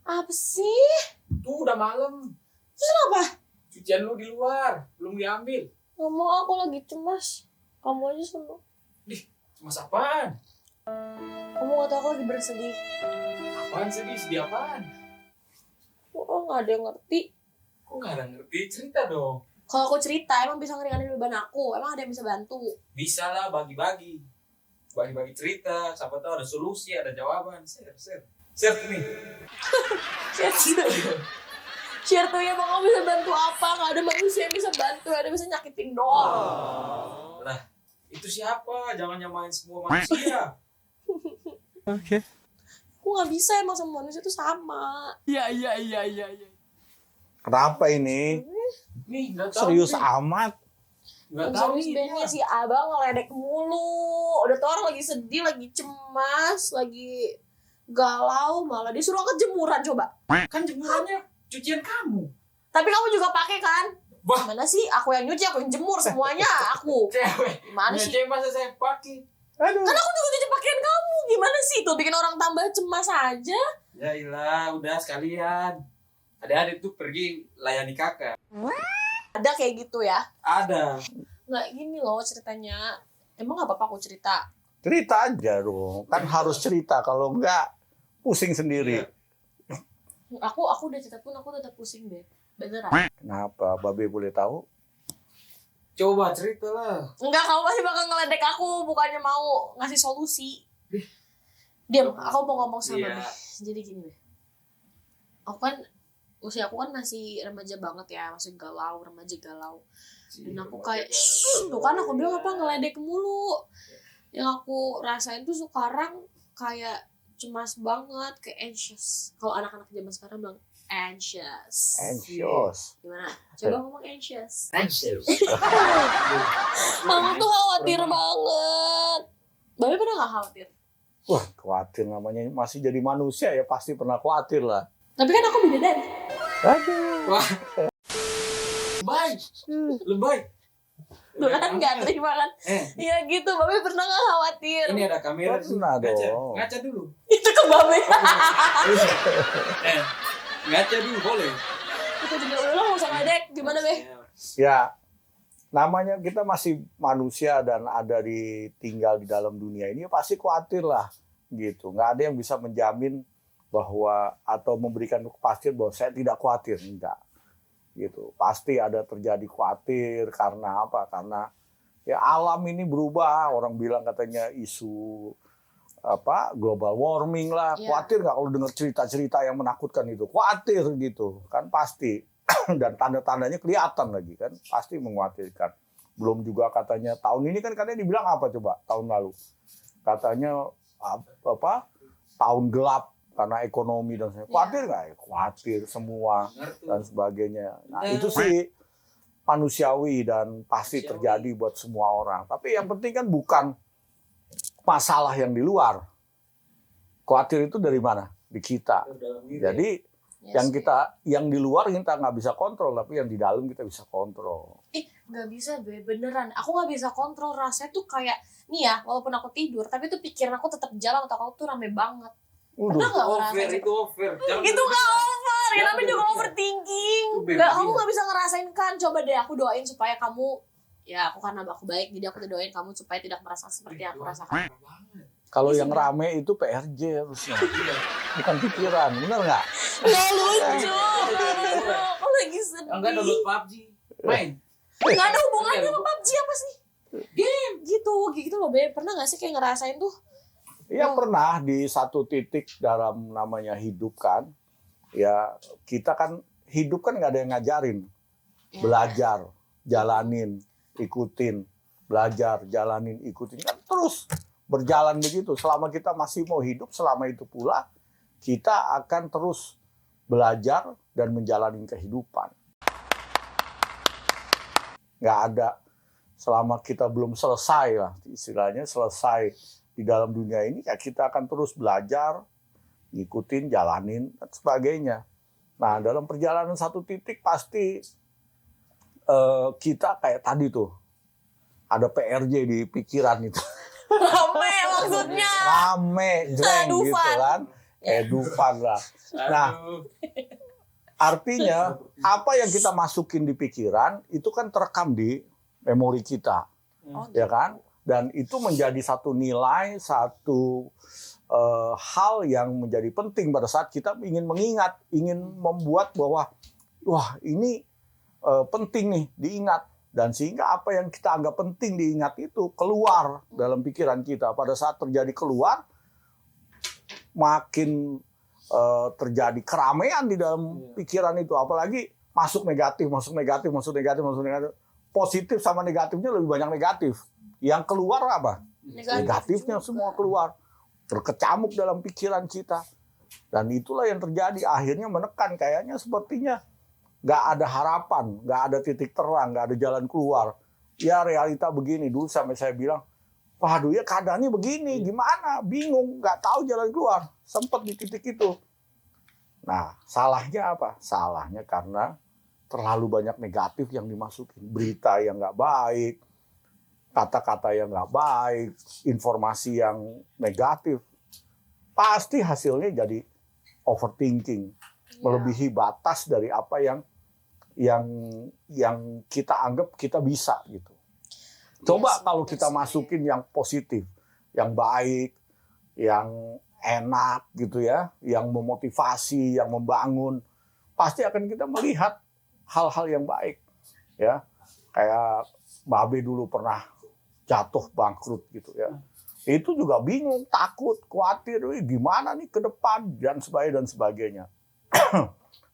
Apa sih? Tuh udah malam. Terus kenapa? Cucian lu di luar, belum diambil. Gak mau, aku lagi cemas. Kamu aja seneng. Cemas apaan? Kamu gak tau aku lagi bersedih. Apaan sedih? Sedih apaan? Oh, gak ada yang ngerti. Kok gak ada ngerti? Cerita dong. Kalau aku cerita, emang bisa ngeringanin beban aku. Emang ada yang bisa bantu. Bisa lah, bagi-bagi. Bagi-bagi cerita, siapa tahu ada solusi, ada jawaban. Share. Share nih. Share tuh ya, emang kamu bisa bantu apa? Gak ada manusia yang bisa bantu. Ada yang bisa nyakitin doang. Lah, itu siapa? Jangan nyamain semua manusia. Oke. Aku gak bisa, emang sama manusia tuh sama. Iya. Kenapa ini? Nih, gak tahu. Serius nih. amat. Gak tahu Serius nih. bandnya si abang ngeledek mulu. Udah tuh orang lagi sedih, lagi cemas, lagi galau, malah disuruh angkat jemuran coba. Kan jemurannya cucian kamu. Tapi kamu juga pakai kan? Wah. Mana sih? Aku yang nyuci, aku yang jemur, semuanya aku. Cewek. Gimana sih? Cewek masa saya pakai? Aduh. Kan aku juga cuci pakaian kamu. Gimana sih? Tuh bikin orang tambah cemas aja. Ya ilah, udah sekalian. Adik-adik tuh pergi layani kakak. Ada kayak gitu ya? Ada. Nggak gini loh ceritanya. Emang gak apa-apa aku cerita? Cerita aja dong. Kan harus cerita. Kalau enggak, pusing sendiri. Aku udah cerita pun aku tetap pusing deh. Beneran. Kenapa? Babe boleh tahu? Coba cerita lah. Enggak, kamu pasti bakal ngeledek aku. Bukannya mau ngasih solusi. Diam, aku mau ngomong sama Iya. Be. Jadi gini Be. Usia aku kan masih remaja banget ya. Masih galau, remaja galau. Dan aku kayak, tuh kan aku bilang apa ngeledek mulu. Yang aku rasain tuh sekarang kayak cemas banget, kayak anxious. Kalau anak-anak zaman sekarang bilang anxious. Anxious. Gimana? Coba ngomong anxious. Anxious. Kamu tuh khawatir banget. Babe pernah gak khawatir? Wah, khawatir namanya. Masih jadi manusia ya pasti pernah khawatir lah. Tapi kan aku bidadari. Aduh. Wah. Lebay. Tuh kan gak terima kan? Iya gitu, Babe pernah gak khawatir? Ini ada kamera. Pernah dong. Ngaca dulu. Itu ke Babe. Ngaca dulu boleh. Itu juga udah gak usah ngadek. Gimana Be? Ya, namanya kita masih manusia dan tinggal di dalam dunia ini pasti khawatir lah gitu. Nggak ada yang bisa menjamin bahwa atau memberikan kepastian bahwa saya tidak khawatir, enggak gitu. Pasti ada terjadi khawatir karena apa? Karena ya alam ini berubah. Orang bilang katanya isu global warming lah. Iya. Khawatir nggak kalau dengar cerita-cerita yang menakutkan itu? Khawatir gitu kan pasti. Dan tanda-tandanya kelihatan lagi kan, pasti mengkhawatirkan. Belum juga katanya tahun ini kan katanya dibilang apa coba tahun lalu? Katanya tahun gelap karena ekonomi dan sebagainya. Khawatir nggak? Ya, khawatir semua dan sebagainya. Nah itu sih manusiawi dan pasti terjadi buat semua orang. Tapi yang penting kan bukan masalah yang di luar. Khawatir itu dari mana? Di kita. Jadi yang di luar kita nggak bisa kontrol, tapi yang di dalam kita bisa kontrol. Nggak bisa Be, beneran. Aku nggak bisa kontrol rasanya tuh kayak, nih ya, walaupun aku tidur, tapi tuh pikiran aku tetap jalan, atau aku tuh rame banget. Pernah nggak ngerasain? Itu over. Itu nggak over, ya namanya juga overthinking. Nggak, kamu nggak bisa ngerasain kan. Coba deh aku doain supaya kamu, ya aku karena aku baik, jadi aku doain kamu supaya tidak merasa seperti yang aku rasakan. Kalau yang rame itu PRJ harusnya, bukan pikiran, benar nggak? Nggak lucu, aku lagi sedih. Enggak download PUBG. Main. Nggak ada hubungannya sama PUBG apa sih? Game gitu loh Be. Pernah nggak sih kayak ngerasain tuh? Ya pernah di satu titik dalam namanya hidup kan, ya kita kan hidup kan nggak ada yang ngajarin, belajar, jalanin, ikutin, belajar, jalanin, ikutin kan terus berjalan begitu. Selama kita masih mau hidup, selama itu pula kita akan terus belajar dan menjalani kehidupan. Nggak ada, selama kita belum selesai lah, istilahnya selesai di dalam dunia ini, ya kita akan terus belajar, ngikutin, jalanin, dan sebagainya. Nah, dalam perjalanan satu titik pasti kita kayak tadi tuh, ada PRJ di pikiran itu. Rame maksudnya. Rame, jreng gitu kan. Kehidupan lah. Nah, Aduh. artinya apa yang kita masukin di pikiran itu kan terekam di memori kita, Oh, ya kan? Dan itu menjadi satu nilai, satu hal yang menjadi penting pada saat kita ingin mengingat, ingin membuat bahwa wah ini penting nih diingat. Dan sehingga apa yang kita anggap penting diingat itu keluar dalam pikiran kita. Pada saat terjadi keluar, makin terjadi keramaian di dalam pikiran itu. Apalagi masuk negatif. Positif sama negatifnya lebih banyak negatif. Yang keluar apa? Negatifnya juga. semua keluar. Berkecamuk dalam pikiran kita. Dan itulah yang terjadi. Akhirnya menekan. Kayaknya sepertinya nggak ada harapan, nggak ada titik terang, nggak ada jalan keluar. Ya realita begini. Dulu sampai saya bilang, waduh ya keadaannya begini, gimana? Bingung, nggak tahu jalan keluar. Sempat di titik itu. Nah, salahnya apa? Salahnya karena terlalu banyak negatif yang dimasukin. Berita yang nggak baik, kata-kata yang nggak baik, informasi yang negatif. Pasti hasilnya jadi overthinking, melebihi batas dari apa yang kita anggap kita bisa gitu. Coba kalau kita masukin yang positif, yang baik, yang enak gitu ya, yang memotivasi, yang membangun, pasti akan kita melihat hal-hal yang baik ya. Kayak Babe dulu pernah jatuh bangkrut gitu ya. Itu juga bingung, takut, khawatir, gimana nih ke depan dan sebagainya.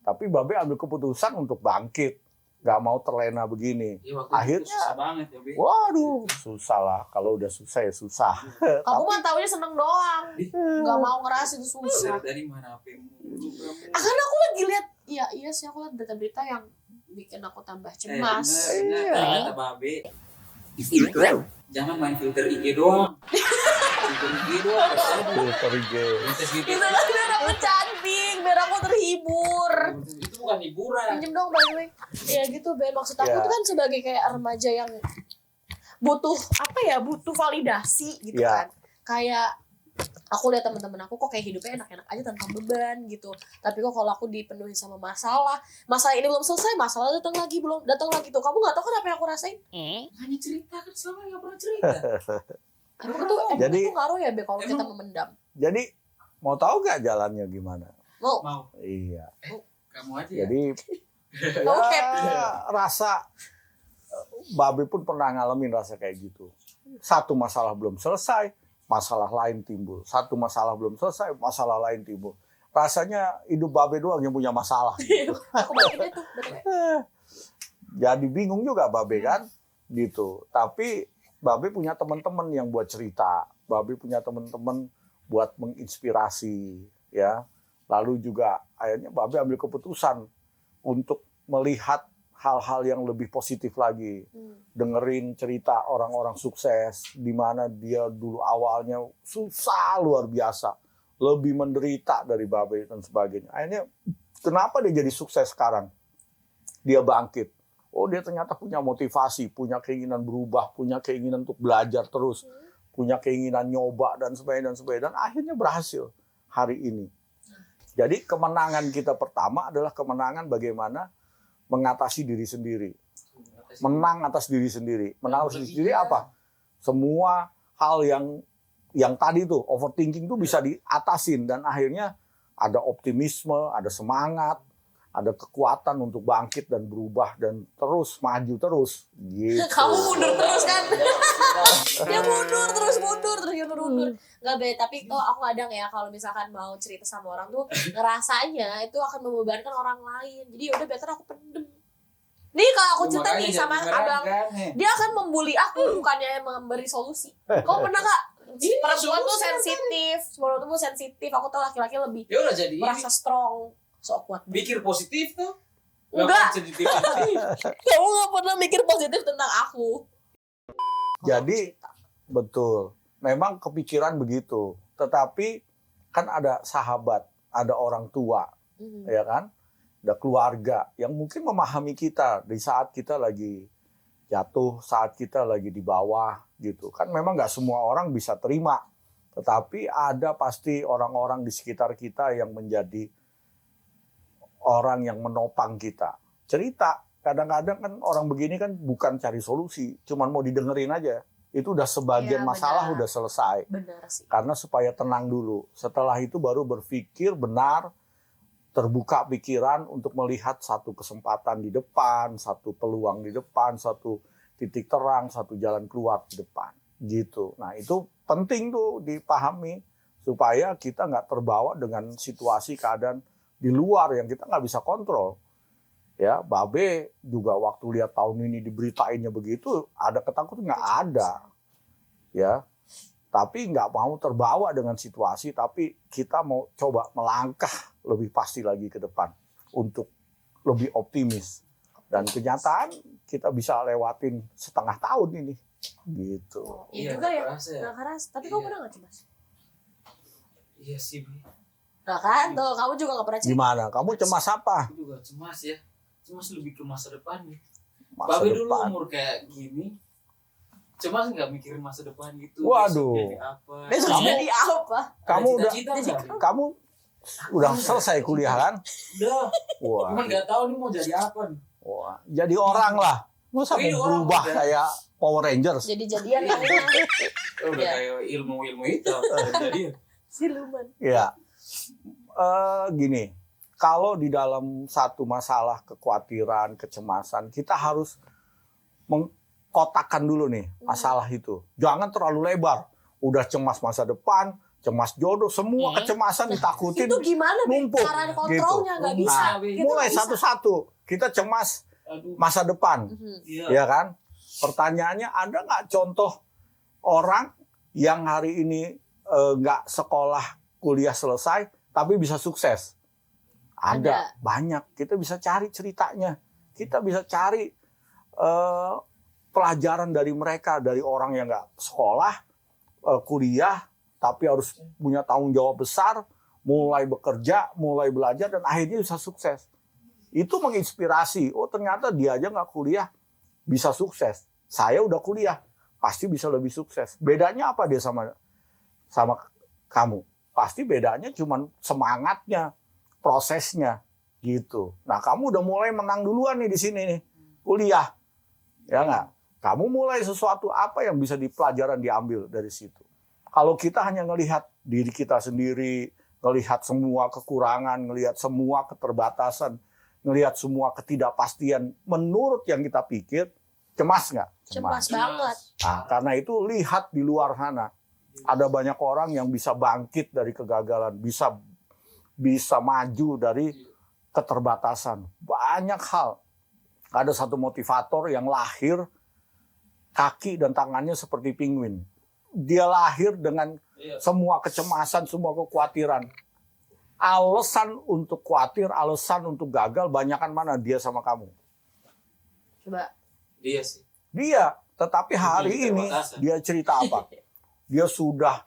Tapi Babe ambil keputusan untuk bangkit, nggak mau terlena begini. Ya, waktu Akhirnya, itu susah banget ya, Be. waduh, susah lah. Kalau udah susah ya susah. Kamu mah taunya seneng doang. Nggak mau ngerasain susah. Dari mana HP-mu? Karena aku lagi lihat, iya sih aku lihat berita-berita yang bikin aku tambah cemas. Kata Babe, jangan main filter IG doang. Filter IG doang. Filter IG. Itu kan biar aku cantik, biar aku terhibur. Itu bukan hiburan. Pinjem dong by the way. Ya gitu Ben, maksud aku Ya. tuh kan sebagai kayak remaja yang butuh apa ya, butuh validasi gitu Ya. kan. Kayak aku lihat teman-teman aku kok kayak hidupnya enak-enak aja tanpa beban gitu. Tapi kok kalau aku dipenuhi sama masalah ini belum selesai, masalah datang lagi tuh. Kamu nggak tahu kan apa yang aku rasain? Hanya cerita kan selama nggak pernah cerita. Jadi- itu ngaruh ya Be kalau kita memendam. Jadi mau tahu nggak jalannya gimana? Mau. Mau Iya. kamu aja ya. Jadi Oke. rasa Babe pun pernah ngalamin rasa kayak gitu. Satu masalah belum selesai, masalah lain timbul. Satu masalah belum selesai, masalah lain timbul. Rasanya hidup Babe doang yang punya masalah. Aku balikin itu. Jadi bingung juga Babe kan, gitu. Tapi Babe punya teman-teman yang buat cerita. Babe punya teman-teman buat menginspirasi, ya. Lalu juga akhirnya Babe ambil keputusan untuk melihat hal-hal yang lebih positif lagi. Dengerin cerita orang-orang sukses, di mana dia dulu awalnya susah luar biasa, lebih menderita dari Babe dan sebagainya. Akhirnya kenapa dia jadi sukses sekarang? Dia bangkit. Oh, dia ternyata punya motivasi, punya keinginan berubah, punya keinginan untuk belajar terus, punya keinginan nyoba dan sebagainya. Dan akhirnya berhasil hari ini. Jadi kemenangan kita pertama adalah kemenangan bagaimana mengatasi diri sendiri. Menang atas diri sendiri. Menang atas diri sendiri apa? Semua hal yang tadi tuh, overthinking tuh bisa diatasin. Dan akhirnya ada optimisme, ada semangat, ada kekuatan untuk bangkit dan berubah dan terus maju terus. Gitu. Kamu mundur terus kan? Dia mundur terus dia mundur. Nggak Be, tapi kok aku kadang ya kalau misalkan mau cerita sama orang tuh ngerasanya itu akan membebankan orang lain. Jadi udah better aku pendem. Nih kalau aku cerita nih sama abang, dia akan membuli aku bukannya memberi solusi. Kau pernah gak? Perempuan tuh sensitif, perempuan tuh sensitif. Aku tuh laki-laki lebih Ya udah jadi merasa strong, sok kuat. pikir positif tuh. Enggak. Sensitif. Kamu gak pernah mikir positif tentang aku. Jadi betul, memang kepikiran begitu. Tetapi kan ada sahabat, ada orang tua, ya kan? Ada keluarga yang mungkin memahami kita di saat kita lagi jatuh, saat kita lagi di bawah gitu. Kan memang nggak semua orang bisa terima Tetapi ada pasti orang-orang di sekitar kita yang menjadi orang yang menopang kita. Cerita, kadang-kadang kan orang begini kan bukan cari solusi, cuman mau didengerin aja. Itu udah sebagian Iya, masalah benar. udah selesai. Benar sih. Karena supaya tenang dulu. Setelah itu baru berpikir benar, terbuka pikiran untuk melihat satu kesempatan di depan, satu peluang di depan, satu titik terang, satu jalan keluar di depan. Gitu. Nah itu penting tuh dipahami supaya kita nggak terbawa dengan situasi keadaan di luar yang kita nggak bisa kontrol. Ya, Babe juga waktu lihat tahun ini diberitainnya begitu, ada ketakutan nggak ada. Ya, tapi nggak mau terbawa dengan situasi, tapi kita mau coba melangkah lebih pasti lagi ke depan untuk lebih optimis. Dan kenyataan kita bisa lewatin setengah tahun ini, gitu. Iya juga ya. kerasa ya. Nggak keras. Tapi Iya. kamu pernah nggak cemas? Iya sih, Bi. Nggak kan? Tuh, kamu juga nggak pernah cemas. Gimana? Kamu cemas apa? Aku juga cemas ya. Cemas lebih ke masa depan nih. Masa Babe dulu depan. umur kayak gini, cemas nggak mikirin masa depan gitu. Waduh. Besok jadi apa? Besok Kamu- jadi apa? Kamu Ada udah, cita-cita nggak? kamu udah selesai kuliah kan? Udah. Wah, Cuman nggak tahu nih mau jadi apa nih. wah, jadi orang lah. Masa Ini mau orang berubah udah. kayak Power Rangers? Jadi-jadian namanya. Udah Iya. kayak ilmu-ilmu itu. Jadi Siluman. Ya, gini, kalau di dalam satu masalah kekhawatiran, kecemasan, kita harus mengkotakkan dulu nih masalah itu. Jangan terlalu lebar. Udah cemas masa depan, cemas jodoh, semua kecemasan ditakutin. Itu gimana, Be? numpuk, Cara kontrolnya nggak gitu. bisa. Nah, Kita Mulai nggak bisa. satu-satu. Kita cemas aduh. masa depan, Mhm. Iya. ya kan? Pertanyaannya, ada nggak contoh orang yang hari ini nggak sekolah, kuliah selesai, tapi bisa sukses? Ada, banyak. Kita bisa cari ceritanya. Kita bisa cari pelajaran dari mereka, dari orang yang nggak sekolah, kuliah, tapi harus punya tanggung jawab besar, mulai bekerja, mulai belajar, dan akhirnya bisa sukses. Itu menginspirasi. Oh, ternyata dia aja nggak kuliah bisa sukses. Saya udah kuliah, pasti bisa lebih sukses. Bedanya apa dia sama kamu? Pasti bedanya cuma semangatnya, prosesnya, gitu. Nah, kamu udah mulai menang duluan nih di sini nih, kuliah, ya nggak? Kamu mulai sesuatu apa yang bisa dipelajaran diambil dari situ. Kalau kita hanya ngelihat diri kita sendiri, ngelihat semua kekurangan, ngelihat semua keterbatasan, ngelihat semua ketidakpastian menurut yang kita pikir, cemas nggak? Cemas banget. Nah, karena itu lihat di luar sana. Ada banyak orang yang bisa bangkit dari kegagalan, bisa maju dari keterbatasan. Banyak hal. Ada satu motivator yang lahir kaki dan tangannya seperti penguin. Dia lahir dengan Iya. semua kecemasan, semua kekhawatiran. Alasan untuk khawatir, alasan untuk gagal, banyakan mana dia sama kamu? Coba. Iya sih. Dia, tetapi hari ini Keterbatasan. dia cerita apa? Dia sudah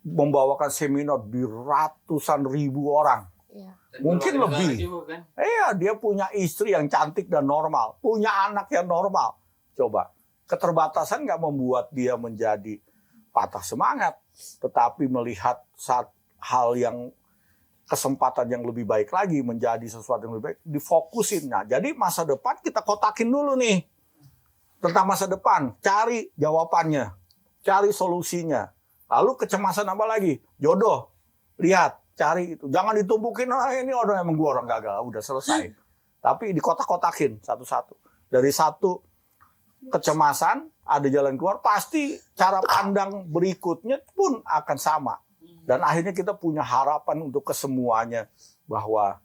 membawakan seminar di ratusan ribu orang. Iya. Dan Mungkin berbagai lebih. negara juga, kan? Iya, dia punya istri yang cantik dan normal, punya anak yang normal. Coba, keterbatasan nggak membuat dia menjadi patah semangat, tetapi melihat hal yang kesempatan yang lebih baik lagi, menjadi sesuatu yang lebih baik, difokusin. Nah, jadi masa depan kita kotakin dulu nih. Tentang masa depan, cari jawabannya, cari solusinya. Lalu kecemasan apa lagi? Jodoh. Lihat, cari itu. Jangan ditumpukin, ini orang emang gua orang gagal, udah selesai. Tapi dikotak-kotakin satu-satu. Dari satu kecemasan, ada jalan keluar, pasti cara pandang berikutnya pun akan sama. Dan akhirnya kita punya harapan untuk kesemuanya bahwa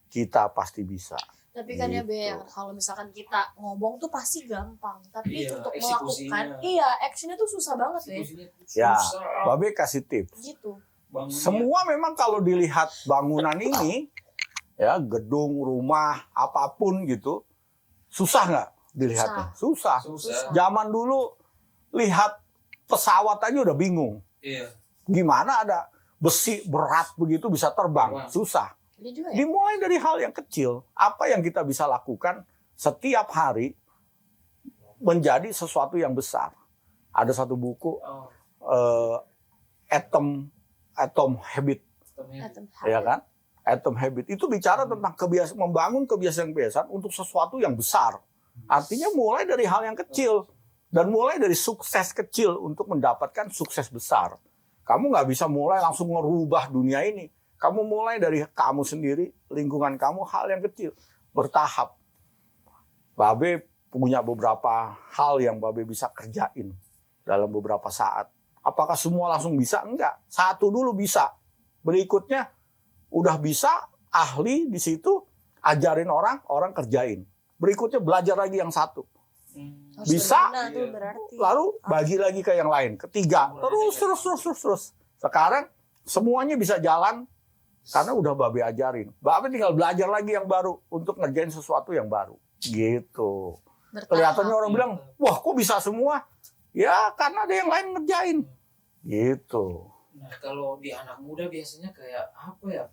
kita pasti bisa. Tapi kan ya, Be, Gitu. kalau misalkan kita ngomong tuh pasti gampang. Tapi Iya, untuk eksekusinya. melakukan, iya, actionnya tuh susah banget, Be. Eksekusinya Ya. susah. Babe kasih tips. Gitu. Bangunnya. Semua memang kalau dilihat bangunan ini, ya gedung, rumah, apapun gitu, susah nggak dilihatnya? Susah. susah. Zaman dulu lihat pesawat aja udah bingung. Iya. Gimana ada besi berat begitu bisa terbang? Terbang. Susah. Ini juga ya. Dimulai dari hal yang kecil. Apa yang kita bisa lakukan setiap hari menjadi sesuatu yang besar. Ada satu buku Oh. atom habit, ya kan? Atom habit itu bicara tentang membangun kebiasaan-kebiasaan untuk sesuatu yang besar. Artinya mulai dari hal yang kecil dan mulai dari sukses kecil untuk mendapatkan sukses besar. Kamu nggak bisa mulai langsung merubah dunia ini. Kamu mulai dari kamu sendiri, lingkungan kamu, hal yang kecil, bertahap. Babe punya beberapa hal yang Babe bisa kerjain dalam beberapa saat. Apakah semua langsung bisa? Enggak. Satu dulu bisa. Berikutnya udah bisa, ahli di situ, ajarin orang, orang kerjain. Berikutnya belajar lagi yang satu. Bisa, lalu bagi lagi ke yang lain. Ketiga, terus. Sekarang semuanya bisa jalan karena udah Babe ajarin. Babe tinggal belajar lagi yang baru untuk ngerjain sesuatu yang baru. Gitu. Kelihatannya orang bilang, wah kok bisa semua? Ya karena ada yang lain ngerjain. Gitu. Nah kalau di anak muda biasanya kayak apa ya?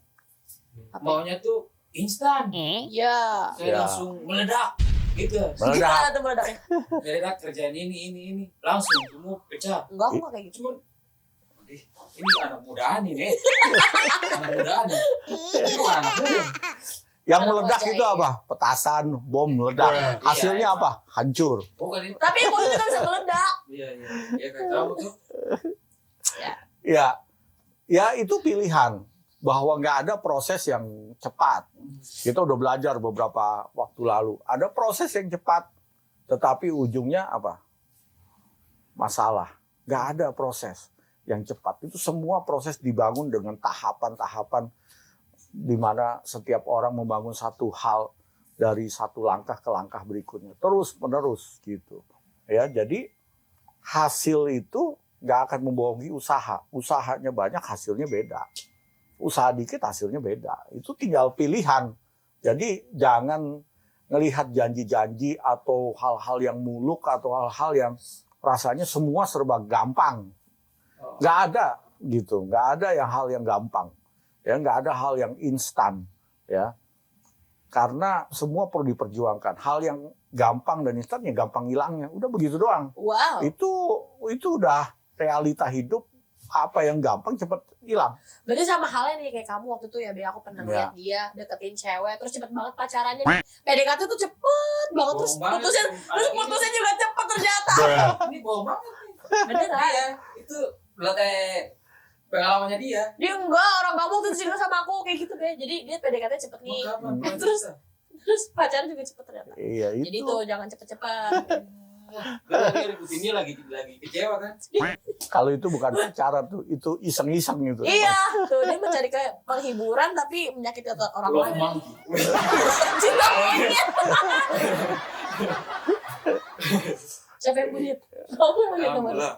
Maunya tuh instan. Iya. Kayak langsung meledak. Gitu. Gimana tuh meledaknya? Meledak kerjaan ini. Langsung semua pecah. Enggak, aku nggak kayak gitu. Cuman, ini anak mudaan ini. Anak mudaan. Ini bukan anak muda. Yang meledak itu apa? Petasan, bom meledak. Hasilnya apa? Hancur. Bukan ini. Tapi emosi kita bisa meledak. Iya. Ya kayak kamu tuh. Ya itu pilihan. Bahwa nggak ada proses yang cepat. Kita udah belajar beberapa waktu lalu. Ada proses yang cepat. Tetapi ujungnya apa? Masalah. Nggak ada proses yang cepat. Itu semua proses dibangun dengan tahapan-tahapan di mana setiap orang membangun satu hal dari satu langkah ke langkah berikutnya terus menerus gitu ya. Jadi hasil itu nggak akan membohongi usahanya banyak hasilnya beda, usaha dikit hasilnya beda, itu tinggal pilihan. Jadi jangan ngelihat janji-janji atau hal-hal yang muluk atau hal-hal yang rasanya semua serba gampang. Nggak ada gitu, nggak ada yang hal yang gampang. Ya, nggak ada hal yang instan, ya, karena semua perlu diperjuangkan. Hal yang gampang dan instan ya gampang hilangnya, udah begitu doang. Wow. Itu udah realita hidup. Apa yang gampang cepet hilang. Berarti sama halnya nih kayak kamu waktu itu ya, Be, aku pernah lihat dia deketin cewek, terus cepet banget pacarannya. PDKT tuh cepet banget, terus putusnya juga cepet ternyata. Ini bohong banget nih. Bener kan? Iya, itu pengalamannya dia. Dia enggak, orang kamu tuh cerita sama aku kayak gitu deh. Jadi dia PDKT cepet nih. Terus pacaran juga cepet ternyata. Iya, itu. Jadi tuh jangan cepet-cepet. Dia ribut ini lagi kecewa kan? Kalau itu bukan pacaran tuh, itu iseng-iseng gitu. Iya, tuh dia mencari kayak penghiburan tapi menyakiti orang lain. Cinta monyet. Siapa yang monyet? Kamu monyet kemana?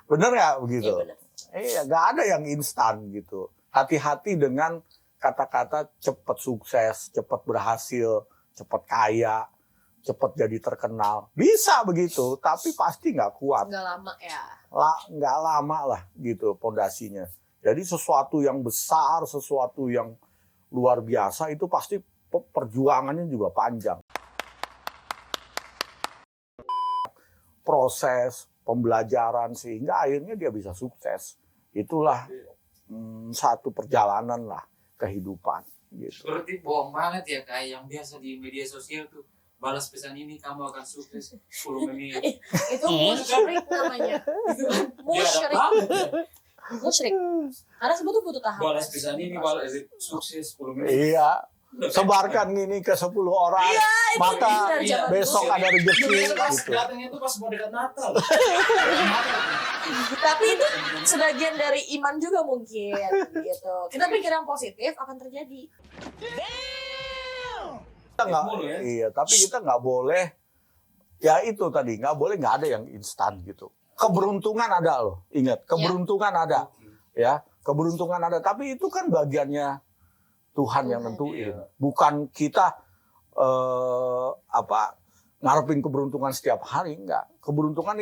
Bener nggak begitu? Iya, bener. Iya, nggak ada yang instan gitu. Hati-hati dengan kata-kata cepat sukses, cepat berhasil, cepat kaya, cepat jadi terkenal. Bisa begitu, tapi pasti nggak kuat. Nggak lama ya. Nggak lama lah gitu pondasinya. Jadi sesuatu yang besar, sesuatu yang luar biasa itu pasti perjuangannya juga panjang. Proses pembelajaran sehingga akhirnya dia bisa sukses. Itulah satu perjalanan lah kehidupan. Gitu. Berarti bohong banget ya kayak yang biasa di media sosial tuh. Balas pesan ini kamu akan sukses 10 menit. Itu musyrik namanya. Musyrik. Musyrik. Karena semua tuh butuh tahap. Balas pesan ini balas sukses 10 menit. Iya. Sebarkan ini ke 10 orang. Iya, maka besok ada rezeki gitu. Datangnya tuh pas mau dekat Natal. Tapi itu sebagian dari iman juga mungkin gitu. Kita pikir yang positif akan terjadi. Iya, tapi kita nggak boleh. Ya itu tadi nggak boleh, nggak ada yang instan gitu. Keberuntungan ada loh, ingat keberuntungan ada, ya keberuntungan ada. Tapi itu kan bagiannya Tuhan yang nentuin, bukan kita ngarepin keberuntungan setiap hari, enggak. Keberuntungan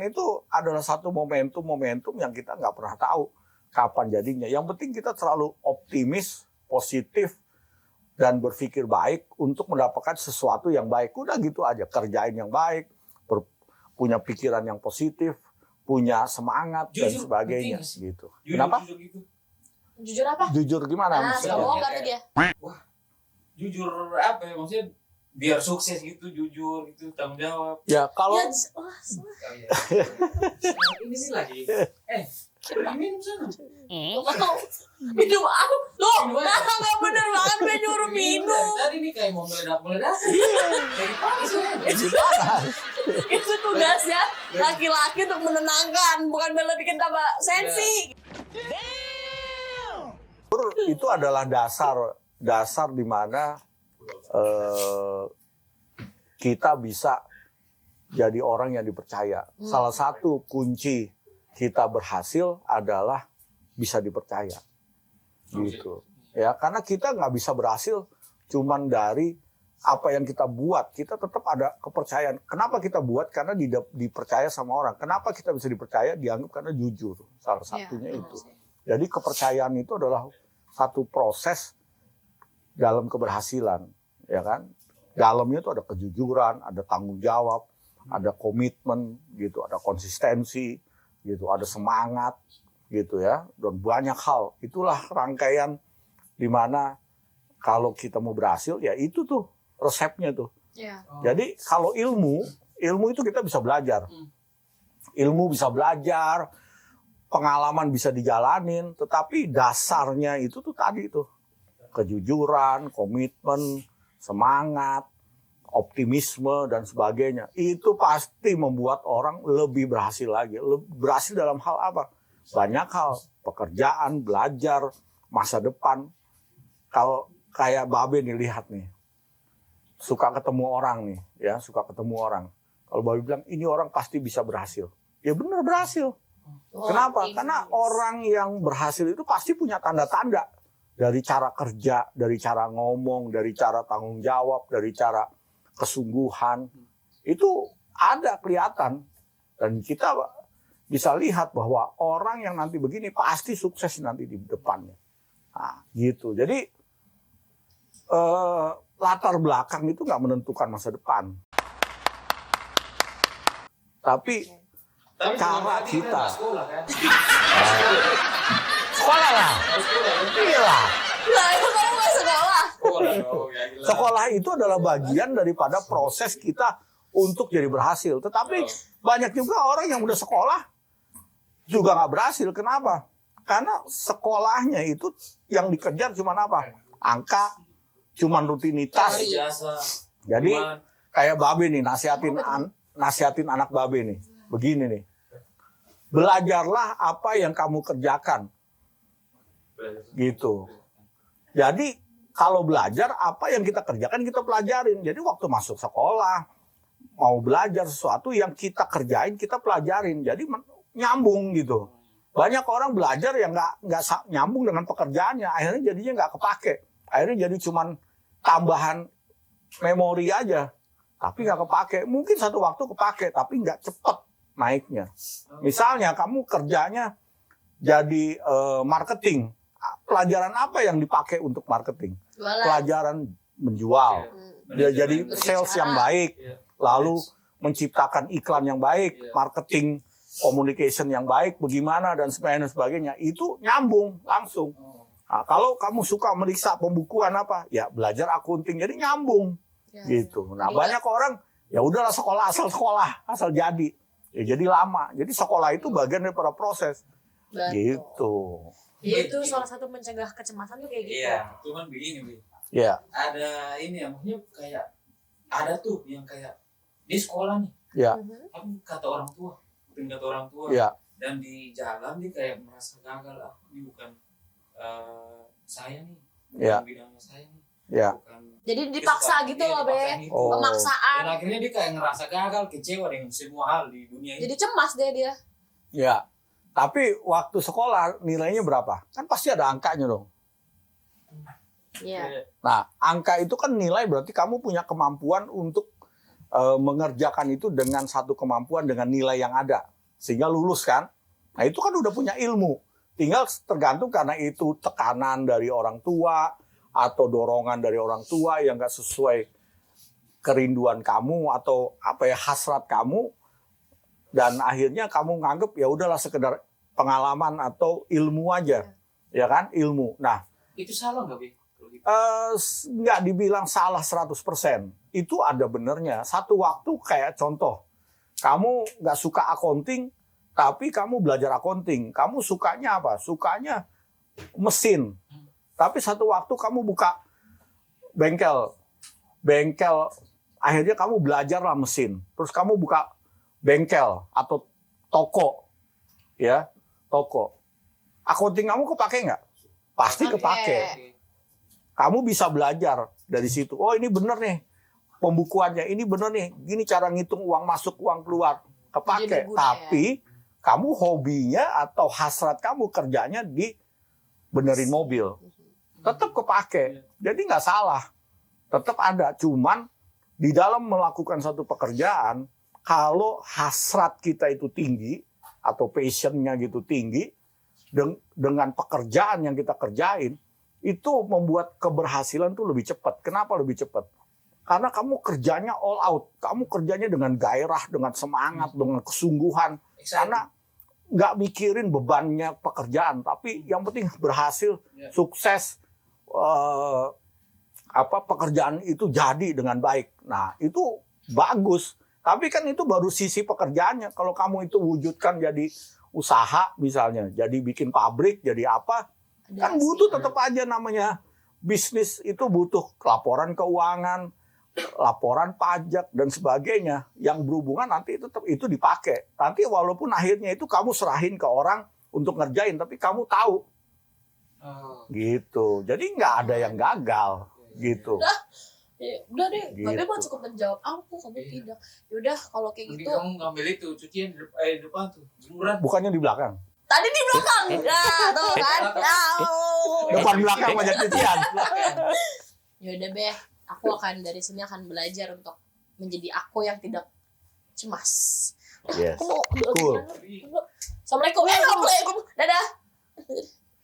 itu adalah satu momentum yang kita nggak pernah tahu kapan jadinya. Yang penting kita selalu optimis, positif, dan berpikir baik untuk mendapatkan sesuatu yang baik. Udah gitu aja, kerjain yang baik, punya pikiran yang positif, punya semangat dan Jujur, sebagainya penting. gitu. Jujur, Kenapa? Jujur gitu. Jujur apa? Jujur gimana Nah, maksudnya? suka bohong kata dia. Jujur apa ya maksudnya biar sukses gitu, jujur gitu, tanggung jawab. Ya kalau Ya, Oh, iya. Ini sih lagi. Minum sana. mau minum aku. Loh, Minum aja. nggak bener banget gue nyuruh minum. Tadi nih kayak mau meledak. Kayak panas ya. gimana? Itu tugasnya laki-laki untuk menenangkan, bukan malah bikin tambah sensi. Itu adalah dasar di mana kita bisa jadi orang yang dipercaya. Salah satu kunci kita berhasil adalah bisa dipercaya, gitu. Ya, karena kita nggak bisa berhasil cuman dari apa yang kita buat. Kita tetap ada kepercayaan. Kenapa kita buat? Karena dipercaya sama orang. Kenapa kita bisa dipercaya? Dianggap karena jujur. Salah satunya itu. Jadi kepercayaan itu adalah satu proses dalam keberhasilan, ya kan? Dalamnya itu ada kejujuran, ada tanggung jawab, ada komitmen, gitu, ada konsistensi, gitu, ada semangat, gitu ya, dan banyak hal. Itulah rangkaian di mana kalau kita mau berhasil, ya itu tuh resepnya tuh. Ya. Jadi kalau ilmu itu kita bisa belajar, ilmu bisa belajar, pengalaman bisa dijalanin, tetapi dasarnya itu tuh tadi tuh kejujuran, komitmen, semangat, optimisme dan sebagainya. Itu pasti membuat orang lebih berhasil lagi. Berhasil dalam hal apa? Banyak hal, pekerjaan, belajar, masa depan. Kalau kayak Babe nih, lihat nih, suka ketemu orang nih, ya suka ketemu orang. Kalau Babe bilang ini orang pasti bisa berhasil, ya benar berhasil. Kenapa? Karena orang yang berhasil itu pasti punya tanda-tanda. Dari cara kerja, dari cara ngomong, dari cara tanggung jawab, dari cara kesungguhan. Itu ada kelihatan. Dan kita bisa lihat bahwa orang yang nanti begini pasti sukses nanti di depannya. Nah, gitu. Jadi latar belakang itu nggak menentukan masa depan. Tapi cara kita. Sekolah lah. Iya lah. Lah, itu kamu nggak sekolah. Sekolah itu adalah bagian daripada proses kita untuk jadi berhasil. Tetapi banyak juga orang yang udah sekolah juga nggak berhasil. Kenapa? Karena sekolahnya itu yang dikejar cuma apa? Angka, cuma rutinitas. Jadi kayak Babe nih nasihatin anak Babe nih. Begini nih. Belajarlah apa yang kamu kerjakan. Gitu. Jadi kalau belajar apa yang kita kerjakan kita pelajarin. Jadi waktu masuk sekolah mau belajar sesuatu yang kita kerjain kita pelajarin. Jadi nyambung gitu. Banyak orang belajar yang nggak nyambung dengan pekerjaannya. Akhirnya jadinya nggak kepake. Akhirnya jadi cuman tambahan memori aja. Tapi nggak kepake. Mungkin satu waktu kepake tapi nggak cepet naiknya. Misalnya kamu kerjanya jadi marketing. Pelajaran apa yang dipakai untuk marketing? Jualan. Pelajaran menjual. Dia jadi sales yang baik. Lalu menciptakan iklan yang baik, marketing, communication yang baik, bagaimana dan sebagainya. Itu nyambung langsung. Nah, kalau kamu suka meriksa pembukuan apa? Ya belajar akunting. Jadi nyambung. Gitu. Nah, banyak orang ya udahlah sekolah, asal jadi. Ya jadi lama. Jadi sekolah itu bagian daripada proses. Betul. Gitu. Itu salah satu mencegah kecemasan tuh kayak gitu. Iya, cuman begini, Bi. Ya. Ada ini ya, maksudnya kayak ada tuh yang kayak di sekolah nih. Ya. Tapi kata orang tua, kata orang tua. Ya. Dan di jalan dia kayak merasa gagal, ini bukan saya nih, Ya. bukan bidangnya saya nih. Ya. Bukan Jadi dipaksa gitu loh, Be. Oh. Pemaksaan. Dan akhirnya dia kayak ngerasa gagal, kecewa dengan semua hal di dunia ini. Jadi cemas dia. Ya. Tapi waktu sekolah nilainya berapa? Kan pasti ada angkanya dong. Iya. Nah, angka itu kan nilai berarti kamu punya kemampuan untuk mengerjakan itu dengan satu kemampuan dengan nilai yang ada. Sehingga lulus kan. Nah, itu kan udah punya ilmu. Tinggal tergantung karena itu tekanan dari orang tua atau dorongan dari orang tua yang nggak sesuai kerinduan kamu atau apa ya hasrat kamu. Dan akhirnya kamu nganggep ya udahlah sekedar pengalaman atau ilmu aja. Ya kan? Ilmu. Nah, Itu salah nggak, Bi? Kalau gitu? nggak dibilang salah 100%. Itu ada benernya. Satu waktu kayak contoh, kamu nggak suka accounting, tapi kamu belajar accounting. Kamu sukanya apa? Sukanya mesin. Tapi satu waktu kamu buka bengkel. Akhirnya kamu belajarlah mesin. Terus kamu buka bengkel atau toko. Ya, toko. Accounting kamu kepake nggak? Pasti kepake. Kamu bisa belajar dari situ. Oh, ini bener nih pembukuannya. Ini bener nih. Gini cara ngitung uang masuk, uang keluar. Kepake. Tapi kamu hobinya atau hasrat kamu kerjanya di benerin mobil. Tetap kepake. Jadi nggak salah. Tetap ada. Cuman di dalam melakukan satu pekerjaan, kalau hasrat kita itu tinggi atau passionnya gitu tinggi, dengan pekerjaan yang kita kerjain, itu membuat keberhasilan tuh lebih cepat. Kenapa lebih cepat? Karena kamu kerjanya all out. Kamu kerjanya dengan gairah, dengan semangat, dengan kesungguhan. Karena nggak mikirin bebannya pekerjaan, tapi yang penting berhasil, sukses, pekerjaan itu jadi dengan baik. Nah, itu bagus. Tapi kan itu baru sisi pekerjaannya. Kalau kamu itu wujudkan jadi usaha misalnya, jadi bikin pabrik, jadi apa, kan butuh tetap aja namanya bisnis itu butuh laporan keuangan, laporan pajak dan sebagainya yang berhubungan nanti tetap itu dipakai. Nanti walaupun akhirnya itu kamu serahin ke orang untuk ngerjain, tapi kamu tahu. Gitu. Jadi nggak ada yang gagal gitu. Udah deh, Gitu. Babe mah cukup menjawab aku, kamu tidak. Yaudah kalau kayak Mending gitu. kamu ngambil itu, cucian di depan tuh, jemuran. Bukannya di belakang. Tadi di belakang. Nah, tuh kan. Depan belakang banyak cucian. Yaudah Be, aku akan dari sini akan belajar untuk menjadi aku yang tidak cemas. Yes. Aku mau Cool. Assalamualaikum. Assalamualaikum. Dadah.